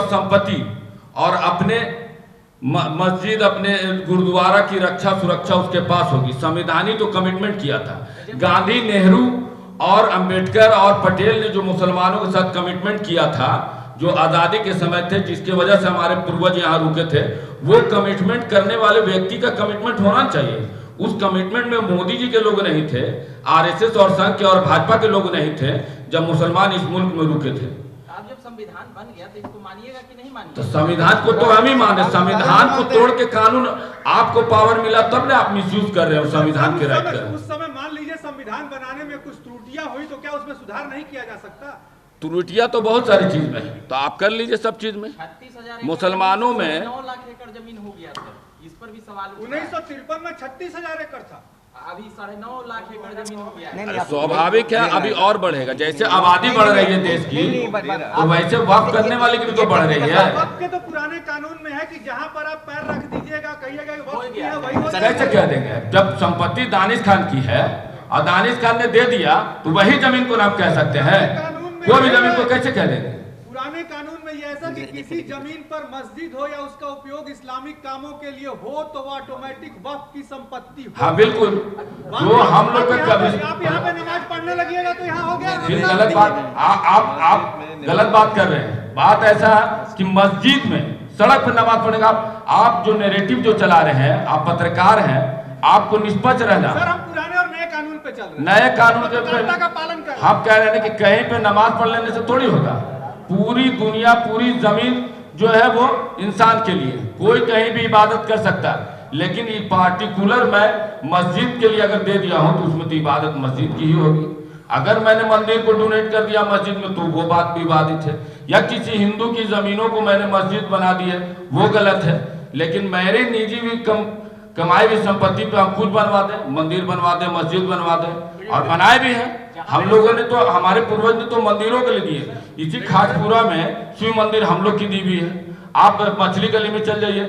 संपत्ति और अपने मस्जिद, अपने गुरुद्वारा की रक्षा सुरक्षा उसके पास होगी। संविधानी तो कमिटमेंट किया था। गांधी, नेहरू और अंबेडकर और पटेल ने जो मुसलमानों के साथ कमिटमेंट किया था, जो आज़ादी के समय थे, जिसके वजह से हमारे पूर्वज यहाँ रुके थे, वो कमिटमेंट करने वाले व्यक्ति का कमिटमेंट होना चाहिए। उस कमिटमेंट में मोदी जी के लोग नहीं थे, आरएसएस और संघ के और भाजपा के लोग नहीं थे जब मुसलमान इस मुल्क में रुके थे। अब जब संविधान बन गया तो इसको मानिएगा कि नहीं मानिएगा? तो संविधान को तो हम ही माने। संविधान को तोड़ के कानून, आपको पावर मिला तब ना आप मिसयूज कर रहे हो संविधान के राइट का। उस समय मान लीजिए संविधान बनाने में कुछ त्रुटियां हुई तो क्या उसमें सुधार नहीं किया जा सकता? त्रुटियां तो बहुत सारी चीज में है, तो आप कर लीजिए सब चीज में। 36,000 मुसलमानों में 9 लाख एकड़ जमीन हो गया था, इस पर भी सवाल उठा है। 1953 में 36,000 एकड़ था, अभी 9.5 लाख एकड़ जमीन हो गया है। अरे स्वाभाविक है, अभी और बढ़ेगा। जैसे आबादी बढ़ रही है देश की, तो वैसे वक्फ करने वाले की भी तो बढ़ रही है। वक्फ के तो पुराने कानून में है कि जहां पर आप पैर रख दीजिएगा, कहिएगा वक्फ की है, वही हो कैसे कह देंगे? जब संपत्ति दानिश खान की है और दानिश खान ने दे दिया तो वही जमीन को आप कह सकते हैं? कोई भी जमीन को कैसे कह देंगे? पुराने कानून में ये ऐसा कि किसी जमीन पर मस्जिद हो या उसका उपयोग इस्लामिक कामों के लिए हो तो वो ऑटोमेटिक वक्फ की संपत्ति हो। हाँ बिल्कुल, जो हम लोग का कभी आप यहाँ पे नमाज पढ़ने लगिएगा तो यहाँ हो गया। फिर गलत बात, आप गलत बात कर रहे हैं। बात ऐसा कि मस्जिद में, सड़क पर नमाज पढ़ेगा। आप जो नैरेटिव जो चला रहे हैं, आप पत्रकार हैं, आपको निष्पक्ष रहना। सर हम पुराने और नए कानून पे चल रहे हैं, नए कानून के का पालन कर। हम कह रहे हैं कि कहीं पे नमाज पढ़ लेने से थोड़ी होगा। पूरी दुनिया, पूरी जमीन जो है वो इंसान के लिए, कोई कहीं भी इबादत कर सकता है। लेकिन ये पार्टिकुलर मैं मस्जिद के लिए अगर दे दिया हूं तो उसमें तो इबादत मस्जिद की ही होगी। अगर मैंने मंदिर को डोनेट कर दिया मस्जिद में तो वो बात भी इबादत है। या किसी हिंदू की जमीनों को मैंने मस्जिद बना दी है, वो गलत है। लेकिन मेरे निजी भी कमाई हुई संपत्ति पे हम खुद बनवा दें, मंदिर बनवा दें, मस्जिद बनवा दें, और बनाए भी हैं। हम लोगों ने तो, हमारे पूर्वज ने तो मंदिरों के लिए दिए। इसी खाजपुरा में शिव मंदिर हम लोग की दी हुई है। आप मछली गली में चल जाइए,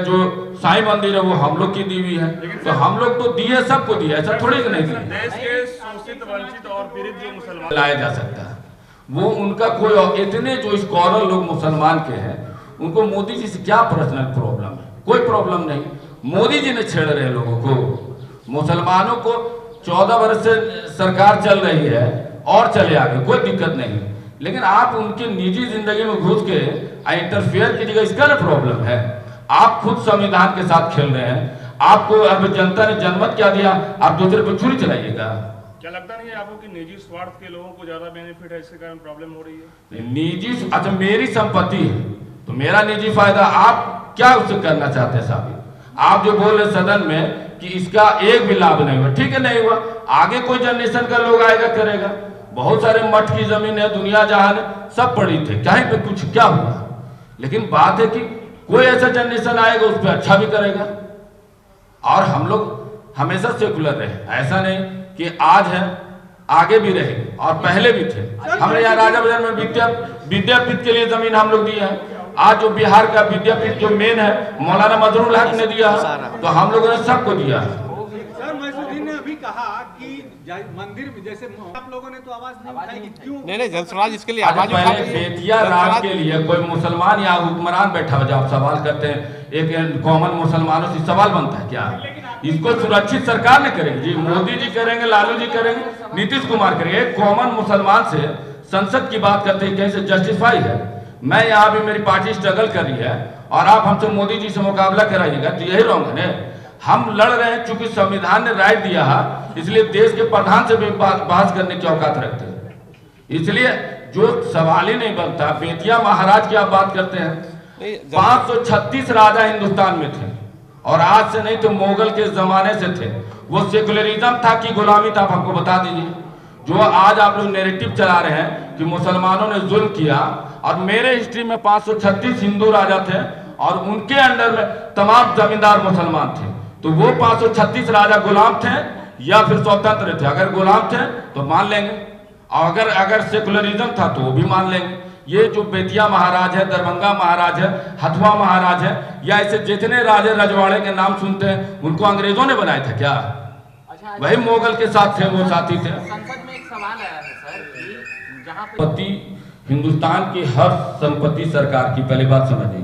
जो साईं मंदिर है वो हम लोग की दी हुई है। तो हम लोग तो दिए, सबको दिया, ऐसा थोड़ी कि नहीं दिया। देश के शोषित, वंचित और पीड़ित जो मुसलमान लाया जा सकता है, वो उनका कोई, इतने जो स्कॉलर लोग मुसलमान के हैं, उनको मोदी जी से क्या पर्सनल प्रॉब्लम है? कोई प्रॉब्लम नहीं। मोदी जी ने छेड़ रहे लोगों को, मुसलमानों को। 14 वर्ष से सरकार चल रही है और चले आगे, कोई दिक्कत नहीं। लेकिन आप उनकी निजी जिंदगी में घुस के इंटरफेयर कीजिएगा, इसका ना प्रॉब्लम है। आप खुद संविधान के साथ खेल रहे हैं। आपको अब जनता ने जनमत क्या दिया, आप दूसरे पर छुरी चलाइएगा? क्या लगता नहीं है आपको कि निजी स्वार्थ के लोगों को ज्यादा बेनिफिट है, इसके कारण प्रॉब्लम हो रही है? निजी, अच्छा मेरी संपत्ति है तो मेरा निजी फायदा, आप क्या उससे करना चाहते हैं साबित? आप जो बोल रहे सदन में कि इसका एक भी लाभ नहीं हुआ, ठीक है नहीं हुआ, आगे कोई जनरेशन का लोग आएगा करेगा। बहुत सारे मठ की जमीन है, दुनिया जहान सब पड़ी थे, कहीं पे कुछ क्या हुआ। लेकिन बात है कि कोई ऐसा जनरेशन आएगा उस पर अच्छा भी करेगा। और हम लोग हमेशा सेकुलर रहे, ऐसा नहीं कि आज है, आगे भी रहेंगे और पहले भी थे। हमने यहाँ राजा बाजार में विद्यापीठ के लिए जमीन हम लोग दिया है। आज जो बिहार का विद्यापीठ जो मेन है मौलाना मजरूल हक ने दिया, तो हम लोगों ने सबको दिया। सर मैसूद्दीन ने अभी कहा कि मंदिर में जैसे आप लोगों ने तो आवाज नहीं उठाई कि क्यों? नहीं जनस्वराज इसके लिए आज पहले बेतिया राज के लिए कोई मुसलमान यहाँ हुक्मरान बैठा हो, जब आप सवाल करते हैं एक कॉमन मुसलमानों से सवाल बनता है क्या? इसको सुरक्षित सरकार ने करेगी जी, मोदी जी करेंगे, लालू जी करेंगे, नीतीश कुमार करेंगे। एक कॉमन मुसलमान से संसद की बात करते हैं, कहीं से जस्टिफाई है? मैं यहाँ भी, मेरी पार्टी स्ट्रगल कर रही है और आप हमसे मोदी जी से मुकाबला कराइएगा तो यही रॉन्ग है। हम लड़ रहे हैं चूंकि संविधान ने राइट दिया है, इसलिए देश के प्रधान से भी बहस करने की औकात रखते हैं। इसलिए जो सवाल ही नहीं बनता। बेतिया महाराज की आप बात करते हैं, 536 राजा हिंदुस्तान में थे और आज से नहीं तो मुगल के जमाने से थे। वो सेकुलरिज्म था कि गुलामी था, आप हमको बता दीजिए। जो आज आप लोग नैरेटिव चला रहे हैं कि मुसलमानों ने जुल्म किया, और मेरे हिस्ट्री में 536 हिंदू राजा थे और उनके अंडर में तमाम जमींदार मुसलमान थे। तो वो 536 राजा गुलाम थे या फिर स्वतंत्र थे? अगर गुलाम थे तो मान लेंगे, और अगर सेकुलरिज्म था तो वो भी मान लेंगे। ये जो बेतिया महाराज है, दरभंगा महाराज है, हथुआ महाराज है, या ऐसे जितने राजे रजवाड़े के नाम सुनते हैं, उनको अंग्रेजों ने बनाया था क्या? अच्छा, वही मुगल के साथ थे, वो साथी थे। संसद में एक सवाल आया है सर कि जहाँ पे पति हिंदुस्तान की हर संपत्ति सरकार की, पहली बात समझिए।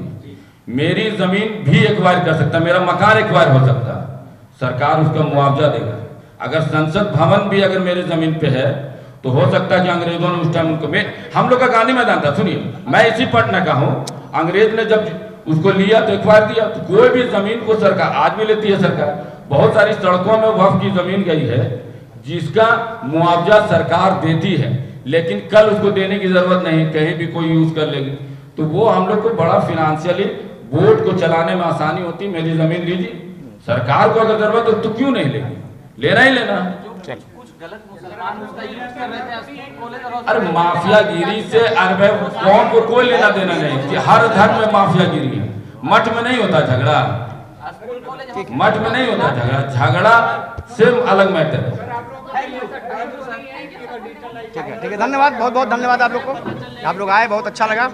मेरी जमीन भी एक्वायर कर सकता, मेरा मकान एक्वायर हो सकता, सरकार उसका मुआवजा देगा। अगर संसद भवन भी अगर मेरे जमीन पे है तो हो सकता है कि अंग्रेजों ने उस टाइम उनको, हम लोग का गांधी मैदान था, सुनिए मैं इसी पटना का हूँ, अंग्रेज ने जब उसको लिया तो एक्वायर दिया। तो कोई भी जमीन को सरकार आज भी लेती है सरकार। बहुत सारी सड़कों में वक्फ की जमीन गई है जिसका मुआवजा सरकार देती है, लेकिन कल उसको देने की जरूरत नहीं, कहीं भी कोई यूज कर लेगी। तो वो हम लोग को बड़ा फिनेंशियली बोर्ड को चलाने में आसानी होती। मेरी जमीन लीजिए, सरकार को अगर जरूरत हो तो क्यों नहीं लेगी, लेना ही लेना। कुछ गलत मुसलमान उसका यूज कर रहे थे स्कूल कॉलेज और अरे माफियागिरी से अरब कौम को कोई लेना देना नहीं कि हर धर्म में माफियागिरी है। मठ में नहीं होता झगड़ा, स्कूल कॉलेज मठ में नहीं होता झगड़ा, झगड़ा सिर्फ अलग मैटर है। ठीक है, धन्यवाद, बहुत बहुत धन्यवाद आप लोग को, आप लोग आए, बहुत अच्छा लगा।